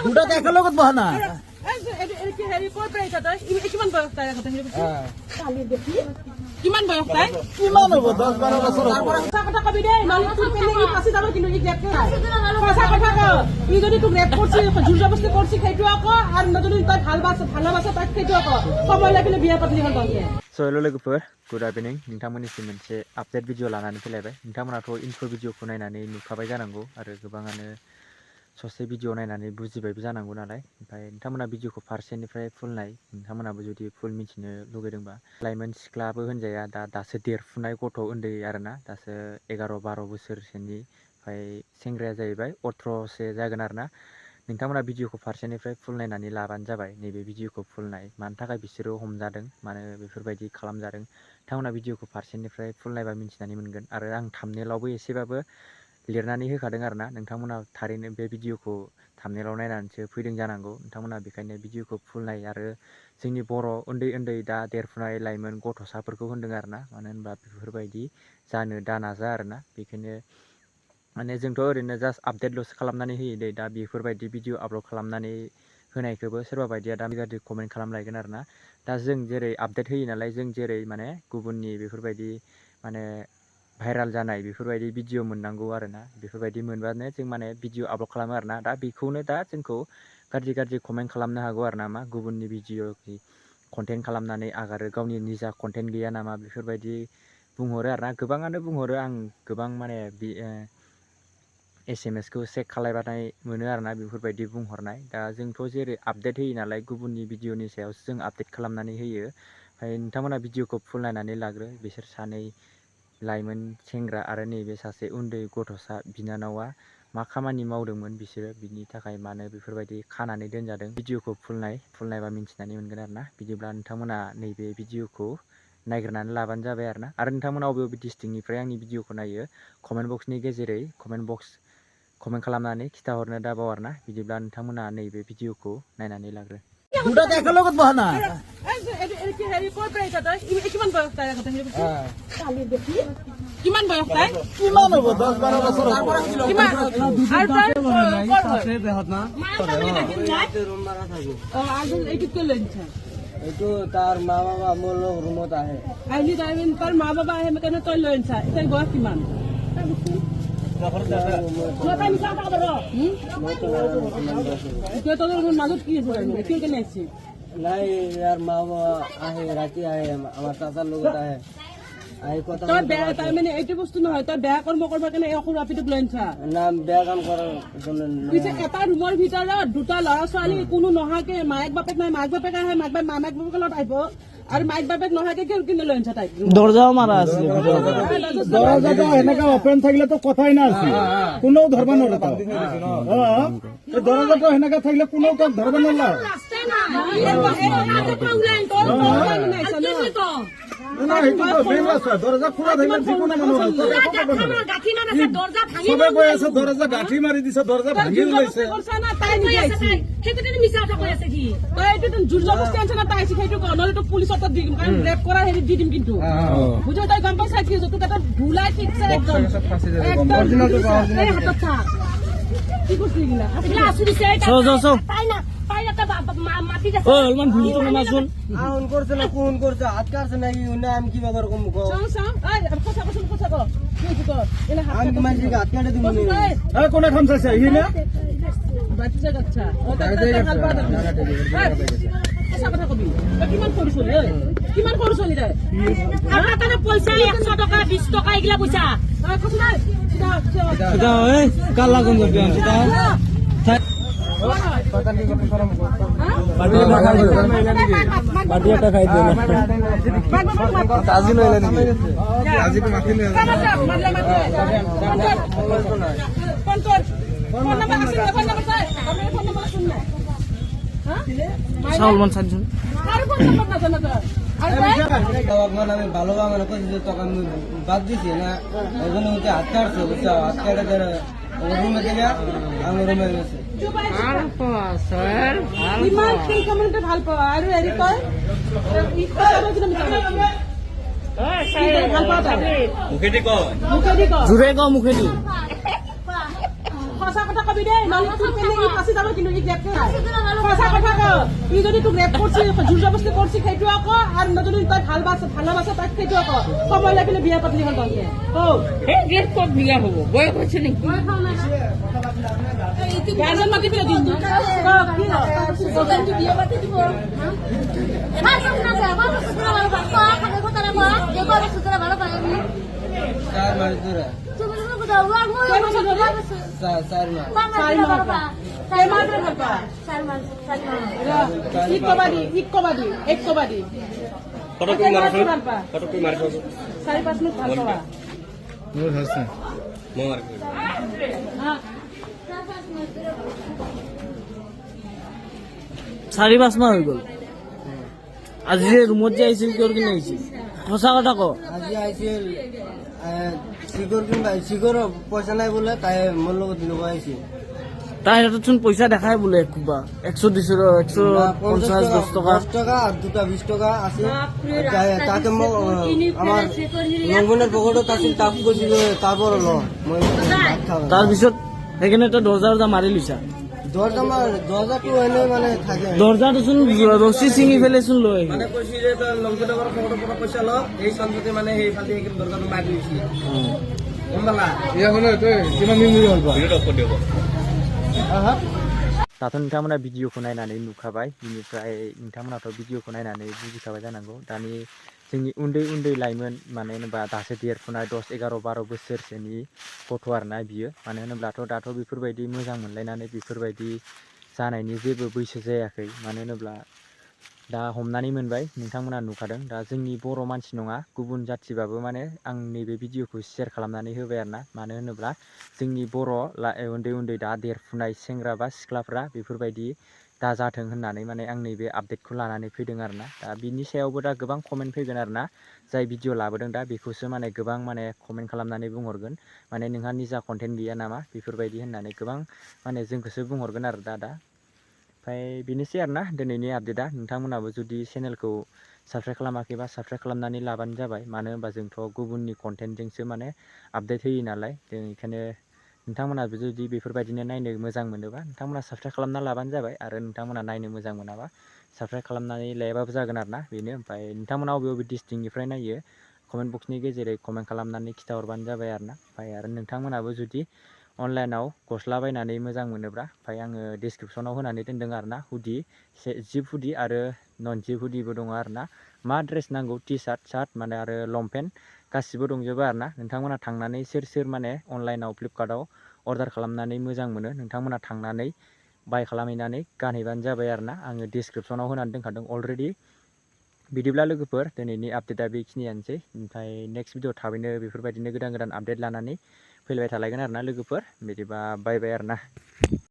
দুটা একের লগত বহা না কিমান বয়স তাই কিমান হব 10-12 বছর সঁচা কথা কবি দেই নহলে তোৰ পেলে ই ফাঁচি যাব কিন্তু ই গ্ৰেপ নাই সঁচা কথা ক ই যদি তোক গ্ৰেপ কৰিছে জোৰ জবস্তি কৰিছে সেইটো আকৌ আৰু যদি তই ভালবাসা তাক সেইটো আকৌ সময় লাগিলে বিয়া পাতিলি হ'ল তহঁতে हेलो लोगोफोर गुड इभिनिं नोंथांमोननिसिम मोनसे आपडेट भिडिअ लानानै फैलायबाय नोंथांमोनाथ' इन्ट्र भिडिअखौ नायनानै नुखाबाय जानांगौ आरो गोबाङानो ससे भिडिअ नायनानै बुजिबायबो जानांगौ नालाय ओमफ्राय नोंथांमोना भिडिअखौ फारसेनिफ्राय फुल नाय नोंथांमोनाबो जुदि फुल मिथिनो लुगैदोंबा लाइमोन सिख्लाबो होनजाया दासो देरफुनाय गथ' उन्दै आरोना दासो 11-12 बोसोरसोनि ओमफ्राय सेंग्राया जाहैबाय 18सो जागोन आरोना नोंथांमोना भिडिअखौ फारसेनिफ्राय फुल नायनानै लाबानो जाबाय नैबे भिडिअखौ फुल नाय मानि थाखाय बिसोरो हमजादों मानो बेफोरबायदि खालामजादों नोंथांमोना भिडिअखौ फारसेनिफ्राय फुल नायबा मिथिनानै मोनगोन आरो आं थाम्बनेइलावबो एसेबाबो लिरनानै होखादों आरोना नोंथांमोना थारैनो बे भिडिअखौ थाम्बनेइलाव नायनानैसो फैदों जानांगौ नोंथांमोना बेखायनो भिडिअखौ फुल नाय आरो जोंनि बर' उन्दै दा देरफुनाय लाइमोन गथ'साफोरखौ होनदों आरोना मानो होनबा बेफोरबायदि जानो दानाजा आरोना बेखायनो माने जोंथ' ओरैनो जास्ट आपडेटल'सो खालामनानै होयो दे दा बेफोरबायदि भिडिअ आपल'ड खालामनानै होनायखौबो सोरबा बायदिया दा गाज्रि कमेन्ट खालामलायगोन आरोना दा जों जेरै आपडेट होयो नालाय जों जेरै माने गुबुननि बेफोरबायदि माने भाइराल जानाय बेफोरबायदि भिडिअ मोननांगौ आरोना बेफोरबायदि मोनबानो जों माने भिडिअ आपल'ड खालामो आरोना दा बेखौनो दा जोंखौ गाज्रि कमेन्ट खालामनो हागौ आरोना मा गुबुननि भिडिअ कन्टेन्ट खालामनानै आगारो गावनि निजा कन्टेन्ट गैया नामा बेफोरबायदि बुंहरो आरोना गोबाङानो बुंहरो आं गोबां माने SMS खौ चेक खालायबाथाय मोनो आरोना बेफोरबायदि बुंहरनाय दा जोंथ' जेरै आपडेट होयो नालाय गुबुननि भिडिअनि सायावसो जों आपडेट खालामनानै होयो ओमफ्राय नोंथांमोना भिडिअखौ फुल नायनानै लाग्रो बिसोर सानै लाइमोन सेंग्रा आरो नैबे सासे उन्दै गथ'सा बिनानावा मा खामानि मावदोंमोन बिसोरो बिनि थाखाय मानो बेफोरबायदि खानानै दोनजादों भिडिअखौ फुल नायबा मिन्थिनानै मोनगोन आरोना बिदिब्ला नोंथांमोना नैबे भिडिअखौ नायग्रोनानै लाबानो जाबाय आरोना आरो नोंथांमोना बबे डिस्ट्रिक्टनिफ्राय आंनि भिडिअखौ नायो कमेन्ट बक्सनि गेजेरै कमेन्ट खालामनानै खिथाहरनो दाबाव आरोना बिदिब्ला नोंथांमोना नैबे भिडिअखौ नायनानै लाग्रो দুটা একের লগত বহা না কিমান বয়স তাই কিমান হব 10-12 বছর এইটো তাৰ মা বাবা মোৰ ৰুমত আহে আহিলি তাৰ মা বাবা আহে কাৰণে তই লৈ আনিছা তাই বয়স কিমান মাজত কি আছে কেনে আছে নাই ইয়াৰ মা বাবা আহে ৰাতি আহে আমাৰ চাচাৰ লগত আহে আহি কথা তই বেয়া তাই মানে এইটো বস্তু নহয় তই বেয়া কৰ্ম কৰিব কাৰণে এই সৰু আপিটোক লৈ আনিছা না বেয়া কাম কৰাৰ পিছে এটা ৰুমৰ ভিতৰত দুটা ল'ৰা ছোৱালী কোনো নহাকে মায়েক বাপেক নাই মাক বাপেক আহে মাক বাপেকৰ লগত আহিব আৰু মাইক বাপেক নহাকে কিনে লৈ আনিছা তাইক দরজাও মারা আছে দরজাটা এনেকা ওপেন থাকলে তো কথাই না আছে কোনো ধরবা নরে তো দরজাটা এনেকা থাকলে কোনো তো ধরবা নলা না এটা তো বেমাসা দরজা খোলা থাকলে জীবনে মানুষ সবে কই আছে দরজা গাঠি মারি দিছে দরজা ভাঙি দিছে তাই নিজে আইছি সেইটো মিছা কথা কৈ আছে কি তই এইটো জোৰ জবস্তি আনছ না তাই আইছি সেইটো নহলে তো পুলিচত দিম কাৰণ ৰেপ কৰা হেৰি দি দিম কিন্তু বুঝো তই গম পাইছা কি যত এটা ধুলাই ঠিকছে একদম অৰিজিনাল তো এই হাতত থাক কি কৰিছিলি না এগুলা আসু দিছে তাই না তাই একটা মাটি যাচ্ছে ও অলমান ভিডিও তো নামাচুন আউন করছে না কোন করছে হাত কাটছে নাকি না আমি কি ব্যাপার কম কো সাং এই কথা কো কি কো এলা হাত আমি মাঝে হাত কাটে দিব এই কোনে খামছাছে হি না বাচ্চা গাচ্ছা ও তাই হাল পা দেবে কথা কথা কবি কিমান কৰিছলি কিমান কৰিছলি ৰে আমাৰ তানে পইচা 100 টাকা 20 টাকা এগলা পইচা তই কথা নাই সিধা এই কালা কোন যাবে সিধা বাটিয়াটা খাই দিও আজি লইলা নাকি আজি তো মাটি লইলা সালমান সানজন আর কোন নাম্বার না জানা তো আমি ভালো বাংলা কইছি তো আমি বাদ দিছি না এজন্য হচ্ছে হাত কাটছে বুঝছো হাত কাটে রুমে দিলে আমি রুমে গেছি ভাল পোৱা স্যার ইমান কি কমেন্টে ভাল পোৱা আৰু হেৰি কয় ই কথা কিনে মিছা ভাল পোৱা মুখেদি কয় জুৰে কয় মুখেদি সঁচা কথা কবি দেই নহলে তুই পেলে ই ফাঁচি যাব কিন্তু ই গ্ৰেপ কৰাই সঁচা কথা ক ই যদি তোক ৰেপ কৰিছি জোৰ জবৰদস্তি কৰিছি সেইটো আকৌ আৰু যদি তই ভালবাসা তাক সেইটো আকৌ সময় লাগিলে বিয়া পাতলি হ'ল তহঁতে এই গেট ক'ত বিয়া হ'ব বয়স হৈছে নেকি গাৰ্জেন মাতি পেলাই দিম কি হ'ল বিয়া পাতি দিব চার মাস ধরে চার মাস এক কবাডি কটকী মাৰিছ 4-5 মিনিট ভাল পাবা মোৰ হৈছে মই মাৰি চাৰি পাঁচ মাহ হৈ গ'ল আজি যে ৰুমত যে আহিছিল কিয় কিনে আহিছিল সঁচা কথা ক আজি আহিছিল চিগৰ পইচা নাই বোলে তাই মোৰ লগত ল'ব আহিছিল তাই হাতত চোন পইচা দেখাই বোলে একোবা 100 দিছিল 150 10 টকা 10 টাকা আর দুটা 20 টাকা আছে তাকে আমার লংবনের পকেটত আছিল তাক কৈছিল তারপর ল মই ভাত খাব তাৰপিছত সেইকাৰণে তই দৰ্জা মাৰি লৈছা দরজাটো এনে মানে থাকে দৰ্জাটো চোন ৰছী ছিঙি পেলাই চোন লৈ আহিল মানে কৈছি যে তই লংকেটৰ পকেটৰ পৰা পইচা ল এই চান্সতে মানে সেই ফাটি একদম দৰকাৰটো মাৰি দিছি গম পালা ইয়া শুনে তই কিমান দিন ধৰি হ'ল ভিডিঅ'টো অফ দিব दाथ' नोंथांमोना भिडिअखौ नायनानै नुखाबाय बिनिफ्राय नोंथांमोनाथ' भिडिअखौ नायनानै बुजिखाबाय जानांगौ दानि जोंनि उन्दै लाइमोन मानो होनोबा दासो देरफुनाय 10, 11, 12 बोसोरसोनि गथ' आरोना बियो मानो होनोब्लाथ' दाथ' बेफोरबायदि मोजां मोनलायनानै बेफोरबायदि जानायनि जेबो बैसो जायाखै मानो होनोब्ला दा हमनानै मोनबाय नोंथांमोना नुखादों दा जोंनि बर' मानसि नङा गुबुन जाथिबाबो माने आं नैबे भिडिअखौ शेयार खालामनानै होबाय आरोना मानो होनोब्ला जोंनि बर' उन्दै दा देरफुनाय सेंग्रा बा सिख्लाफ्रा बेफोरबायदि दा जाथों होननानै माने आं नैबे आपडेटखौ लानानै फैदों आरोना दा बिनि सायावबो दा गोबां कमेन्ट फैगोन आरोना जाय भिडिअ लाबोदों दा बेखौसो माने गोबां माने कमेन्ट खालामनानै बुंहरगोन माने नोंहा निजा कन्टेन्ट गैया नामा बेफोरबायदि होननानै गोबां माने जोंखौसो बुंहरगोन आरो दा ओमफ्राय बेनोसै आरोना दिनैनि आपडेटआ नोंथांमोनाबो जुदि चेनेलखौ साबस्क्राइब खालामाखैबा साबस्क्राइब खालामनानै लाबानो जाबाय मानो होनबा जोंथ' गुबुननि कन्टेन्टजोंसो माने आपडेट होयो नालाय जों बेखायनो नोंथांमोनाबो जुदि बेफोरबायदिनो नायनो मोजां मोनोबा नोंथांमोना साबस्क्राइब खालामना लाबानो जाबाय आरो नोंथांमोना नायनो मोजां मोनाबा साबस्क्राइब खालामनानै लायाबाबो जागोन आरोना बेनो ओमफ्राय नोंथांमोना बबे डिस्ट्रिक्टनिफ्राय नायो कमेन्ट बक्सनि गेजेरै कमेन्ट खालामनानै खिथाहरबानो जाबाय आरोना ओमफ्राय आरो नोंथांमोनाबो जुदि अनलाइनाव गस्ला बायनानै मोजां मोनोब्ला ओमफ्राय आङो डिसक्रिपसनाव होनानै दोनदों आरोना हुदि जिप हुदि आरो नन जिप हुदिबो दङ आरोना मा ड्रेस नांगौ टि सार्ट माने आरो लंपेन्ट गासिबो दंजोबो आरोना नोंथांमोना थांनानै सोर माने अनलाइनाव फ्लिपकार्टआव अर्डार खालामनानै मोजां मोनो नोंथांमोना थांनानै बाय खालामहैनानै गानहैबानो जाबाय आरोना आङो डिसक्रिपसनाव होनानै दोनखादों अलरेडि बिदिब्ला लोगोफोर दिनैनि आपडेटआ बेखिनियानोसै ओमफ्राय नेक्स्ट भिडिअ थाबैनो बेफोरबायदिनो गोदान आपडेट लानानै फैबाय थालायगोन आरोना लोगोफोर बिदिबा बाय आरोना।